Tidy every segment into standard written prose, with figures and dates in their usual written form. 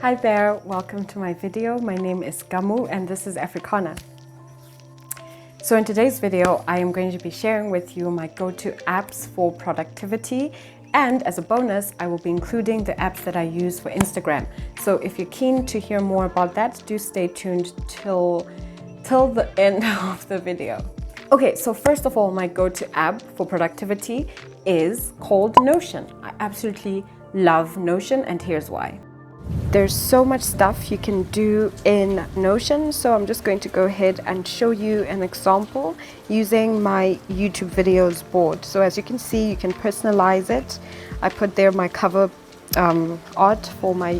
Hi there, welcome to my video. My name is Gamu and this is Africana. So in today's video, I am going to be sharing with you my go-to apps for productivity, and as a bonus, I will be including the apps that I use for Instagram. So if you're keen to hear more about that, do stay tuned till the end of the video. Okay, so first of all, my go-to app for productivity is called Notion. I absolutely love Notion, and here's why. There's so much stuff you can do in Notion, so I'm just going to go ahead and show you an example using my YouTube videos board. So as you can see, you can personalize it. I put there my cover art for my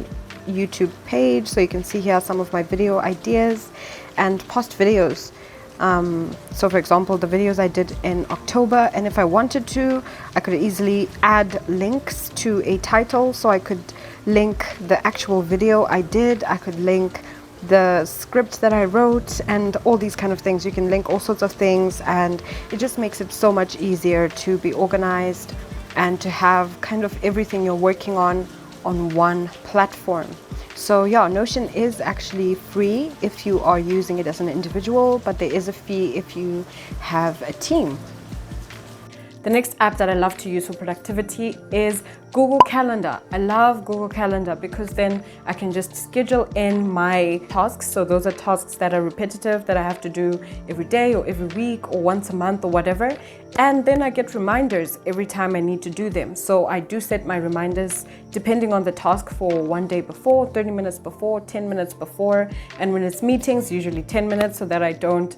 YouTube page, so you can see here some of my video ideas and past videos. So for example, the videos I did in October, and if I wanted to, I could easily add links to a title, so I could link the actual video I did, I could link the script that I wrote, and all these kind of things. You can link all sorts of things, and it just makes it so much easier to be organized and to have kind of everything you're working on one platform. So yeah, Notion is actually free if you are using it as an individual, but there is a fee if you have a team. The next app that I love to use for productivity is Google Calendar. I love Google Calendar because then I can just schedule in my tasks. So those are tasks that are repetitive that I have to do every day or every week or once a month or whatever. And then I get reminders every time I need to do them. So I do set my reminders depending on the task for 1 day before, 30 minutes before, 10 minutes before. And when it's meetings, usually 10 minutes so that I don't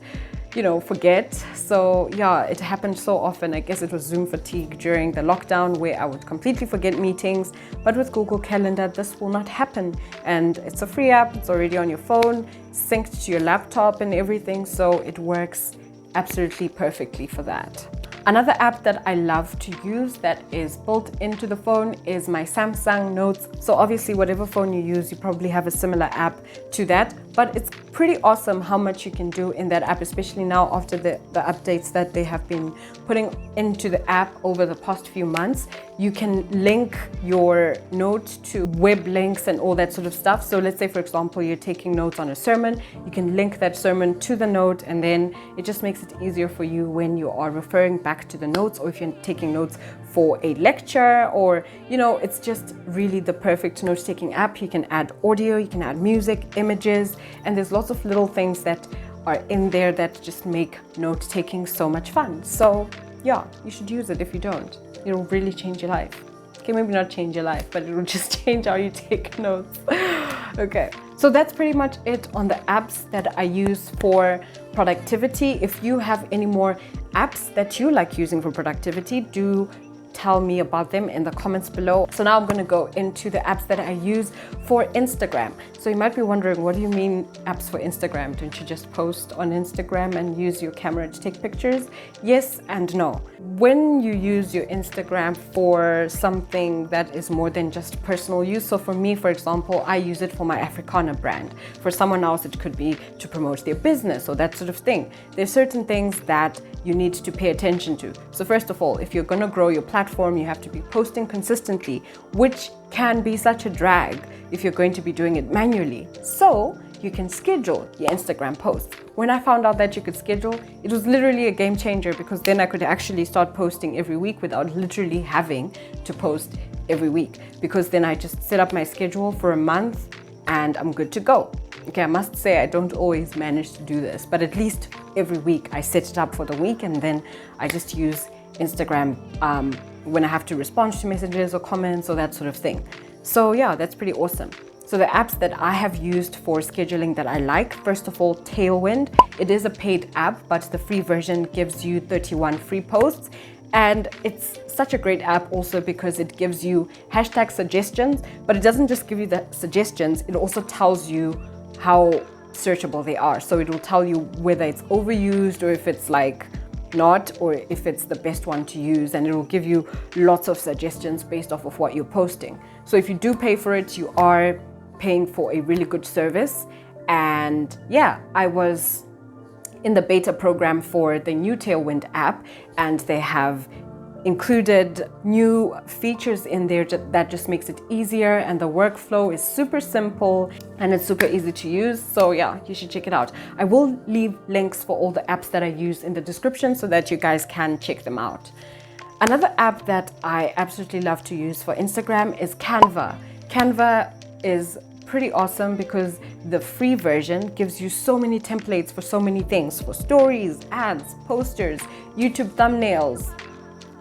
forget. So yeah, it happened so often. I guess it was Zoom fatigue during the lockdown where I would completely forget meetings. But with Google Calendar, this will not happen. And it's a free app. It's already on your phone, synced to your laptop and everything. So it works absolutely perfectly for that. Another app that I love to use that is built into the phone is my Samsung Notes. So obviously whatever phone you use, you probably have a similar app to that, but it's pretty awesome how much you can do in that app, especially now after the updates that they have been putting into the app over the past few months. You can link your note to web links and all that sort of stuff. So let's say, for example, you're taking notes on a sermon, you can link that sermon to the note, and then it just makes it easier for you when you are referring back to the notes, or if you're taking notes for a lecture, or it's just really the perfect note-taking app. You can add audio, you can add music, images, and there's lots of little things that are in there that just make note-taking so much fun. So yeah, you should use it if you don't. It'll really change your life. Okay, maybe not change your life, but it'll just change how you take notes. Okay, so that's pretty much it on the apps that I use for productivity. If you have any more apps that you like using for productivity, do tell me about them in the comments below. So now I'm going to go into the apps that I use for Instagram. So you might be wondering, what do you mean apps for Instagram? Don't you just post on Instagram and use your camera to take pictures? Yes and no. When you use your Instagram for something that is more than just personal use, so for me, for example, I use it for my Africana brand. For someone else, it could be to promote their business or that sort of thing. There's certain things that you need to pay attention to. So first of all, if you're going to grow your platform, you have to be posting consistently, which can be such a drag if you're going to be doing it manually. So you can schedule your Instagram posts. When I found out that you could schedule, it was literally a game changer, because then I could actually start posting every week without literally having to post every week, because then I just set up my schedule for a month and I'm good to go. Okay, I must say I don't always manage to do this, but at least every week I set it up for the week, and then I just use Instagram when I have to respond to messages or comments or that sort of thing. So yeah, that's pretty awesome. So the apps that I have used for scheduling that I like, first of all, Tailwind. It is a paid app, but the free version gives you 31 free posts. And it's such a great app also because it gives you hashtag suggestions, but it doesn't just give you the suggestions, it also tells you how searchable they are. So it will tell you whether it's overused or if it's like not, or if it's the best one to use, and it will give you lots of suggestions based off of what you're posting. So if you do pay for it, you are paying for a really good service. And yeah, I was in the beta program for the new Tailwind app, and they have included new features in there that just makes it easier, and the workflow is super simple and it's super easy to use. So yeah, you should check it out. I will leave links for all the apps that I use in the description so that you guys can check them out. Another app that I absolutely love to use for Instagram is Canva. Canva is pretty awesome because the free version gives you so many templates for so many things, for stories, ads, posters, YouTube thumbnails,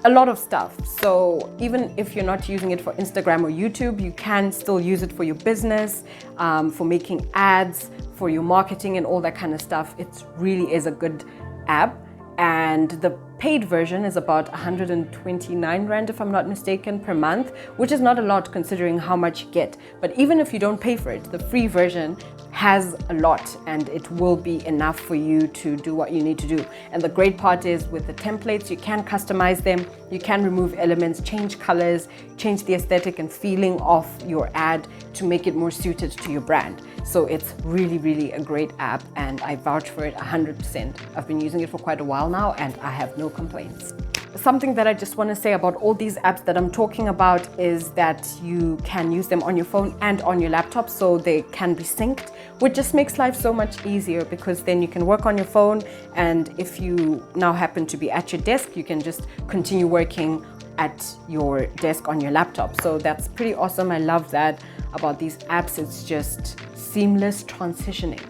a lot of stuff. So even if you're not using it for Instagram or YouTube, you can still use it for your business, for making ads, for your marketing and all that kind of stuff. It really is a good app. And the paid version is about 129 Rand, if I'm not mistaken, per month, which is not a lot considering how much you get. But even if you don't pay for it, the free version has a lot and it will be enough for you to do what you need to do. And the great part is with the templates, you can customize them, you can remove elements, change colors, change the aesthetic and feeling of your ad to make it more suited to your brand. So it's really, really a great app and I vouch for it 100%. I've been using it for quite a while now and I have no complaints. Something that I just want to say about all these apps that I'm talking about is that you can use them on your phone and on your laptop, so they can be synced, which just makes life so much easier because then you can work on your phone, and if you now happen to be at your desk, you can just continue working at your desk on your laptop. So that's pretty awesome. I love that about these apps. It's just seamless transitioning.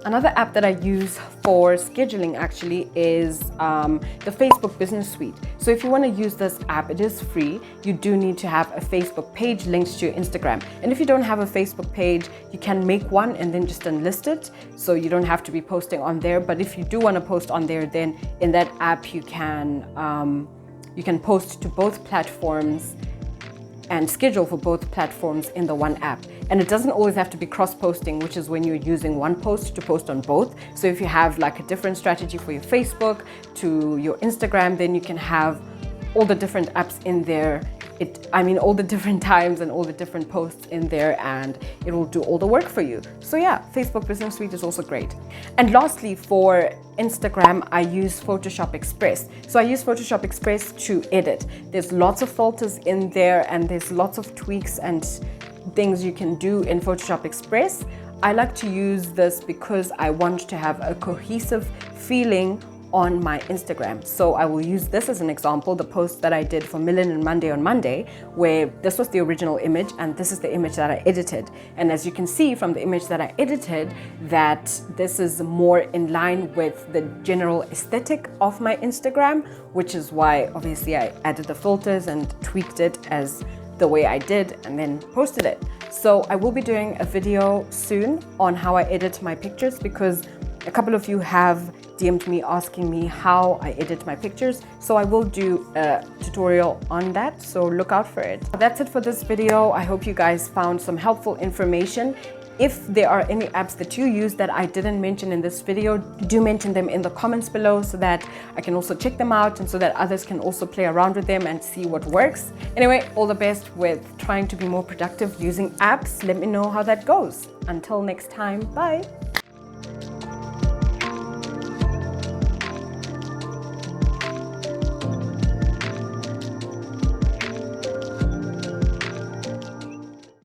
Another app that I use for scheduling actually is the Facebook Business Suite. So if you want to use this app, it is free. You do need to have a Facebook page linked to your Instagram. And if you don't have a Facebook page, you can make one and then just unlist it. So you don't have to be posting on there. But if you do want to post on there, then in that app you can post to both platforms and schedule for both platforms in the one app. And it doesn't always have to be cross-posting, which is when you're using one post to post on both. So if you have like a different strategy for your Facebook to your Instagram, then you can have all the different apps in there. All the different times and all the different posts in there, and it will do all the work for you. So yeah, Facebook Business Suite is also great. And lastly, for Instagram, I use Photoshop Express. So I use Photoshop Express to edit. There's lots of filters in there and there's lots of tweaks and things you can do in Photoshop Express. I like to use this because I want to have a cohesive feeling on my Instagram. So I will use this as an example, the post that I did for Millen and Monday on Monday, where this was the original image and this is the image that I edited. And as you can see from the image that I edited, that this is more in line with the general aesthetic of my Instagram, which is why obviously I added the filters and tweaked it as the way I did and then posted it. So I will be doing a video soon on how I edit my pictures, because a couple of you have DM'd me asking me how I edit my pictures. So I will do a tutorial on that, so look out for it. That's it for this video. I hope you guys found some helpful information. If there are any apps that you use that I didn't mention in this video, do mention them in the comments below so that I can also check them out and so that others can also play around with them and see what works. Anyway, all the best with trying to be more productive using apps. Let me know how that goes. Until next time, bye.